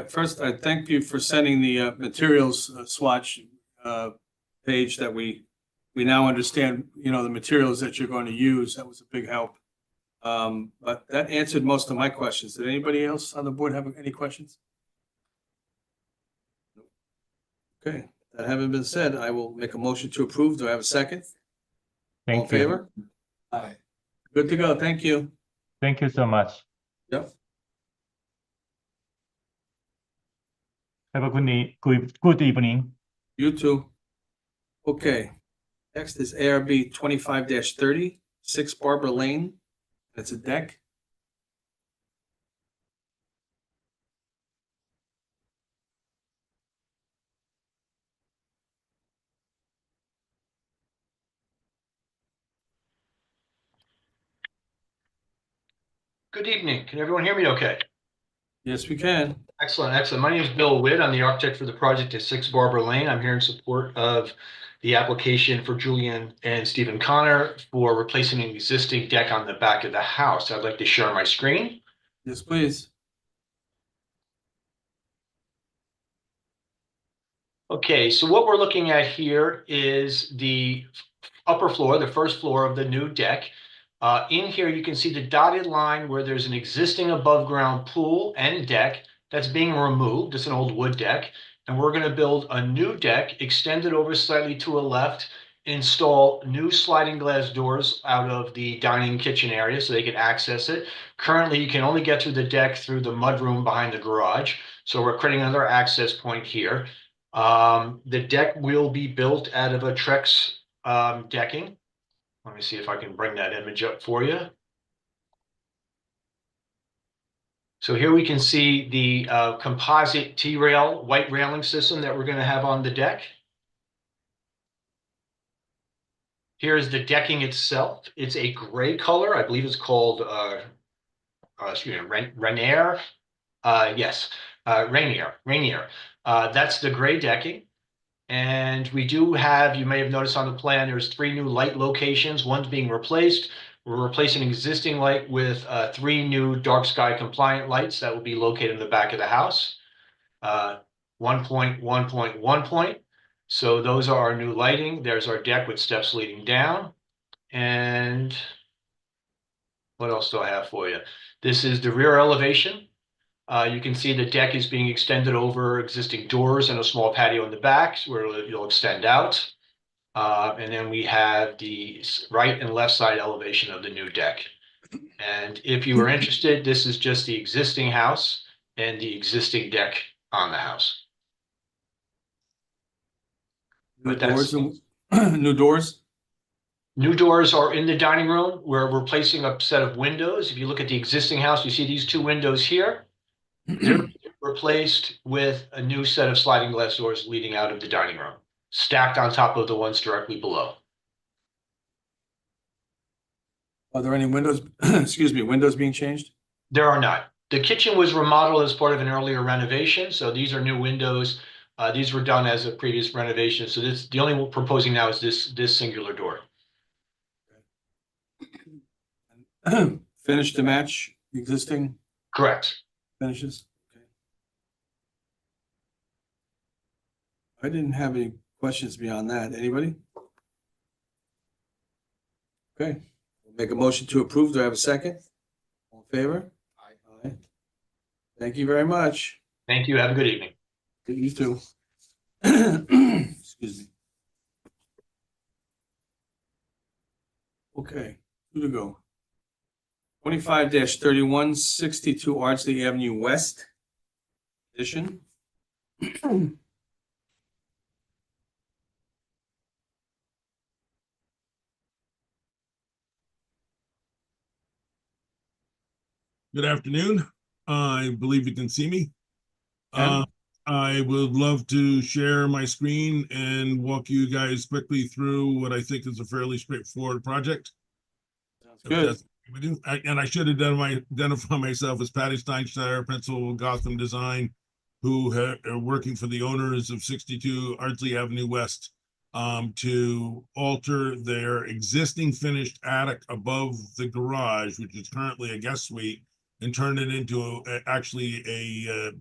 First, I thank you for sending the materials swatch page that we now understand, you know, the materials that you're going to use. That was a big help. But that answered most of my questions. Did anybody else on the board have any questions? Okay, that having been said, I will make a motion to approve. Do I have a second? All in Thank you. favor? Aye. Good to go. Thank you. Thank you so much. Yep. Have a good evening. You too. Okay. Next is ARB 25-30, 6 Barbara Lane. That's a deck. Good evening. Can everyone hear me okay? Yes, we can. Excellent, excellent. My name is Bill Witt. I'm the architect for the project at 6 Barber Lane. I'm here in support of the application for Julian and Stephen Connor for replacing an existing deck on the back of the house. I'd like to share my screen. Yes, please. Okay, so what we're looking at here is the upper floor, the first floor of the new deck. In here, you can see the dotted line where there's an existing above ground pool and deck that's being removed. It's an old wood deck. And we're going to build a new deck, extend it over slightly to a left, install new sliding glass doors out of the dining kitchen area so they can access it. Currently, you can only get through the deck through the mudroom behind the garage. So we're creating another access point here. The deck will be built out of a Trex decking. Let me see if I can bring that image up for you. So here we can see the composite T-rail white railing system that we're going to have on the deck. Here's the decking itself. It's a gray color. I believe it's called Rainier. Yes, Rainier. That's the gray decking. And we do have, you may have noticed on the plan, there's 3 new light locations. One's being replaced. We're replacing an existing light with 3 new dark sky compliant lights that will be located in the back of the house. 1 point, 1 point, 1 point. So those are our new lighting. There's our deck with steps leading down. And what else do I have for you? This is the rear elevation. You can see the deck is being extended over existing doors and a small patio in the back where you'll extend out. And then we have the right and left side elevation of the new deck. And if you were interested, this is just the existing house and the existing deck on the house. New doors. New doors. New doors are in the dining room. We're replacing a set of windows. If you look at the existing house, you see these 2 windows here. They're replaced with a new set of sliding glass doors leading out of the dining room, stacked on top of the ones directly below. Are there any windows, excuse me, windows being changed? There are not. The kitchen was remodeled as part of an earlier renovation, so these are new windows. These were done as a previous renovation, so this, the only one we're proposing now is this singular door. Finished to match existing Correct. finishes? Okay. I didn't have any questions beyond that. Anybody? Okay, we'll make a motion to approve. Do I have a second? All in favor? Aye. Thank you very much. Thank you. Have a good evening. You too. Excuse me. Okay, who to go? 25-31, 62 Ardsley Avenue West. Addition. Good afternoon. I believe you can see me. I would love to share my screen and walk you guys quickly through what I think is a fairly straightforward project. Sounds good. And I should identify myself as Patty Steinsteiner, Principal Gotham Design, who are working for the owners of 62 Ardsley Avenue West to alter their existing finished attic above the garage, which is currently a guest suite, and turn it into actually a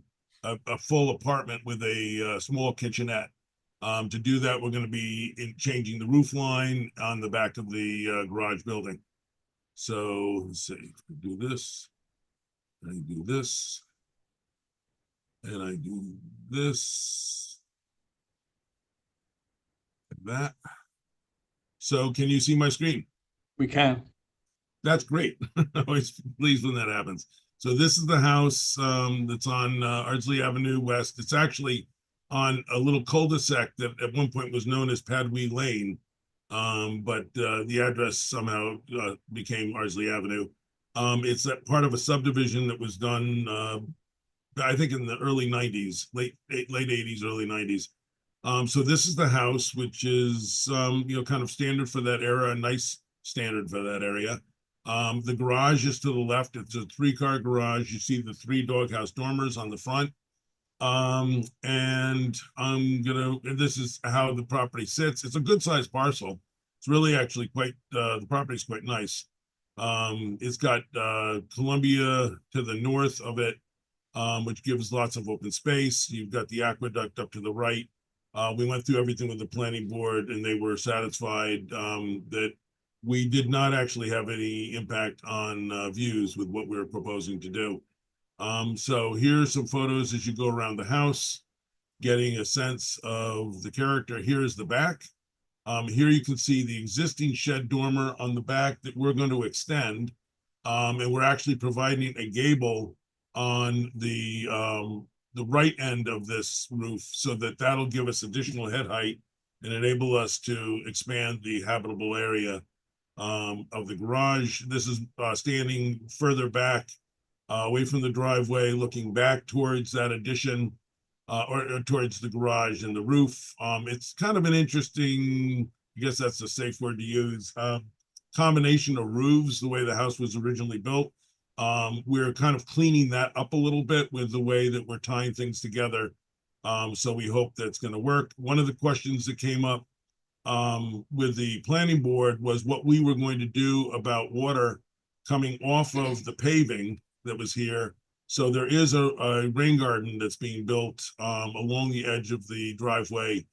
full apartment with a small kitchenette. To do that, we're going to be changing the roof line on the back of the garage building. So let's see, I do this, I do this, and I do this, like that. So can you see my screen? We can. That's great. Always pleased when that happens. So this is the house that's on Ardsley Avenue West. It's actually on a little cul-de-sac that at one point was known as Padwee Lane. But the address somehow became Ardsley Avenue. It's that part of a subdivision that was done, I think in the early 90s, late 80s, early 90s. So this is the house, which is, kind of standard for that era, a nice standard for that area. The garage is to the left. It's a 3-car garage. You see the 3 doghouse dormers on the front. And this is how the property sits. It's a good sized parcel. It's really actually quite, the property is quite nice. It's got Columbia to the north of it, which gives lots of open space. You've got the aqueduct up to the right. We went through everything with the planning board and they were satisfied that we did not actually have any impact on views with what we were proposing to do. So here's some photos as you go around the house, getting a sense of the character. Here's the back. Here you can see the existing shed dormer on the back that we're going to extend. And we're actually providing a gable on the right end of this roof so that that'll give us additional head height and enable us to expand the habitable area of the garage. This is standing further back away from the driveway, looking back towards that addition or towards the garage and the roof. It's kind of an interesting, I guess that's a safe word to use, combination of roofs, the way the house was originally built. We're kind of cleaning that up a little bit with the way that we're tying things together. So we hope that's going to work. One of the questions that came up with the planning board was what we were going to do about water coming off of the paving that was here. So there is a rain garden that's being built along the edge of the driveway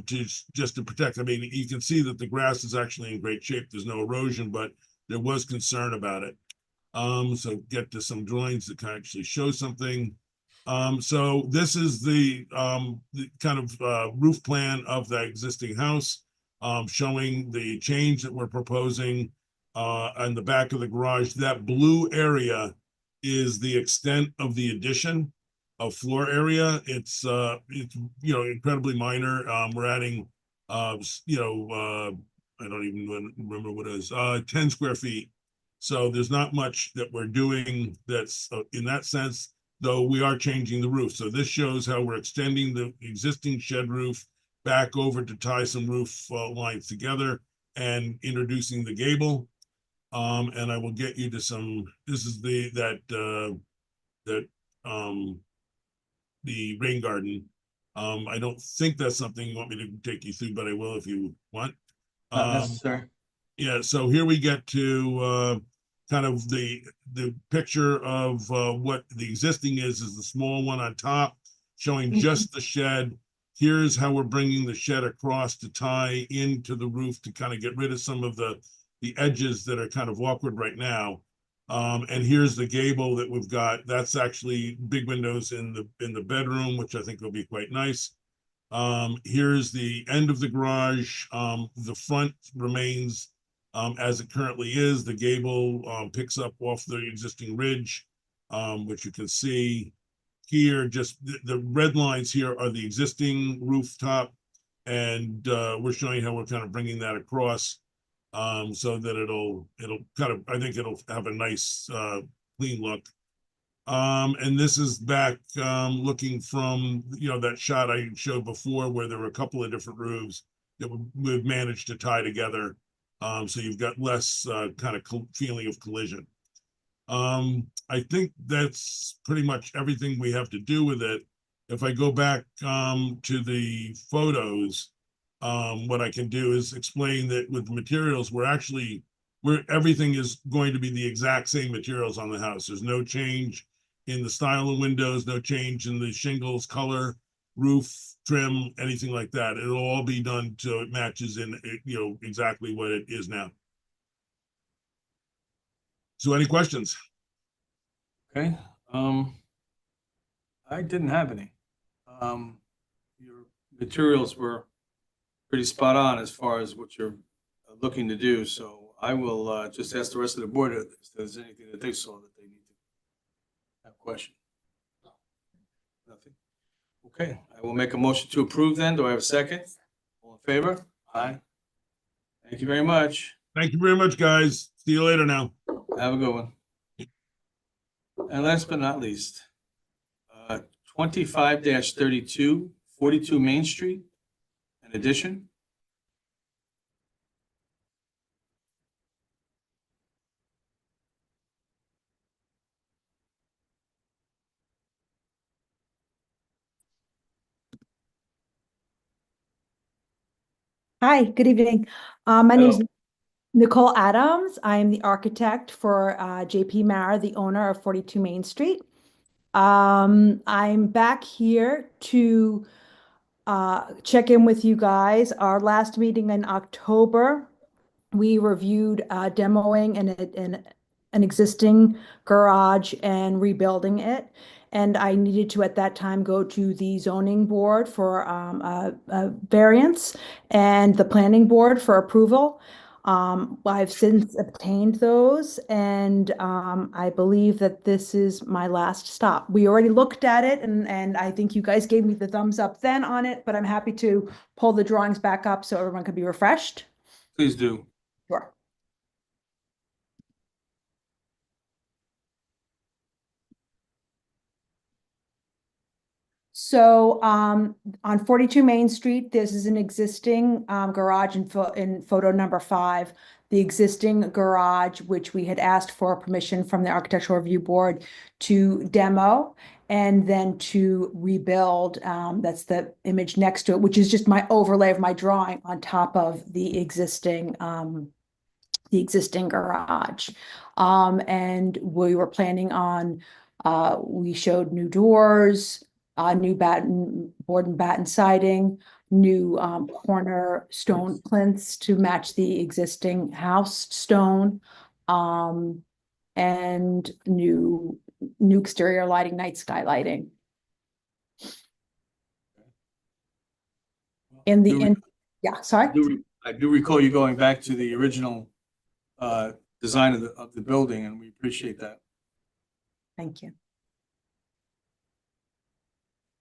just to protect. I mean, you can see that the grass is actually in great shape. There's no erosion, but there was concern about it. So get to some drawings that can actually show something. So this is the kind of roof plan of the existing house, showing the change that we're proposing on the back of the garage. That blue area is the extent of the addition of floor area. It's incredibly minor. We're adding I don't even remember what it is, 10 square feet. So there's not much that we're doing that's in that sense, though we are changing the roof. So this shows how we're extending the existing shed roof back over to tie some roof lines together and introducing the gable. And I will get you to some, this is the rain garden. I don't think that's something you want me to take you through, but I will if you want. Not necessary. Yeah, so here we get to kind of the picture of what the existing is the small one on top, showing just the shed. Here's how we're bringing the shed across to tie into the roof to kind of get rid of some of the edges that are kind of awkward right now. And here's the gable that we've got. That's actually big windows in the bedroom, which I think will be quite nice. Here's the end of the garage. The front remains as it currently is. The gable picks up off the existing ridge, which you can see here. Just the red lines here are the existing rooftop, and we're showing how we're kind of bringing that across so that it'll kind of, I think it'll have a nice clean look. And this is back looking from, that shot I showed before where there were a couple of different roofs that we've managed to tie together. So you've got less kind of feeling of collision. I think that's pretty much everything we have to do with it. If I go back to the photos, what I can do is explain that with the materials, everything is going to be the exact same materials on the house. There's no change in the style of windows, no change in the shingles, color, roof, trim, anything like that. It'll all be done so it matches in, exactly what it is now. So any questions? Okay, I didn't have any. Your materials were pretty spot on as far as what you're looking to do. So I will just ask the rest of the board if there's anything that they saw that they need to have question. Nothing. Okay, I will make a motion to approve then. Do I have a second? All in favor? Aye. Thank you very much. Thank you very much, guys. See you later now. Have a good one. And last but not least, 25-32, 42 Main Street, an addition. Hi, good evening. My name is Hello. Nicole Adams. I am the architect for JP Mara, the owner of 42 Main Street. I'm back here to check in with you guys. Our last meeting in October, we reviewed demoing an existing garage and rebuilding it. And I needed to, at that time, go to the zoning board for a variance and the planning board for approval. I've since obtained those, and I believe that this is my last stop. We already looked at it, and I think you guys gave me the thumbs up then on it, but I'm happy to pull the drawings back up so everyone could be refreshed. Please do. Sure. So on 42 Main Street, this is an existing garage in photo number 5. The existing garage, which we had asked for permission from the Architectural Review Board to demo and then to rebuild. That's the image next to it, which is just my overlay of my drawing on top of the existing garage. And we were planning on, we showed new doors, new board and batten siding, new corner stone plinths to match the existing house stone, and new exterior lighting, night sky lighting. Yeah, sorry. I do recall you going back to the original design of the building, and we appreciate that. Thank you.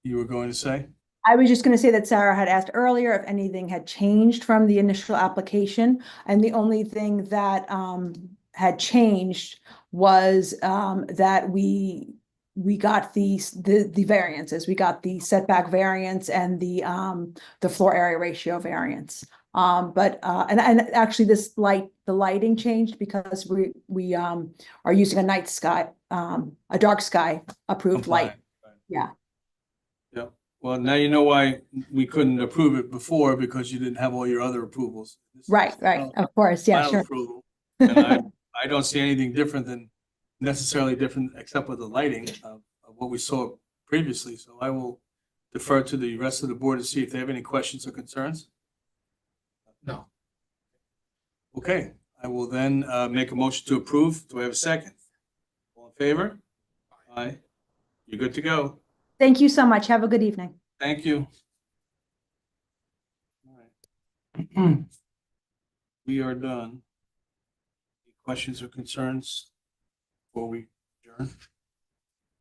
You were going to say? I was just going to say that Sarah had asked earlier if anything had changed from the initial application, and the only thing that had changed was that we got the variances. We got the setback variance and the floor area ratio variance. But actually the lighting changed because we are using a night sky, a dark sky approved light. Yeah. Yeah. Well, now you know why we couldn't approve it before, because you didn't have all your other approvals. Right. Of course. Yeah, Final sure. approval. And I don't see anything different than necessarily different, except with the lighting of what we saw previously. So I will defer to the rest of the board to see if they have any questions or concerns. No. Okay, I will then make a motion to approve. Do I have a second? All in favor? Aye. You're good to go. Thank you so much. Have a good evening. Thank you. All right. We are done. Any questions or concerns before we adjourn?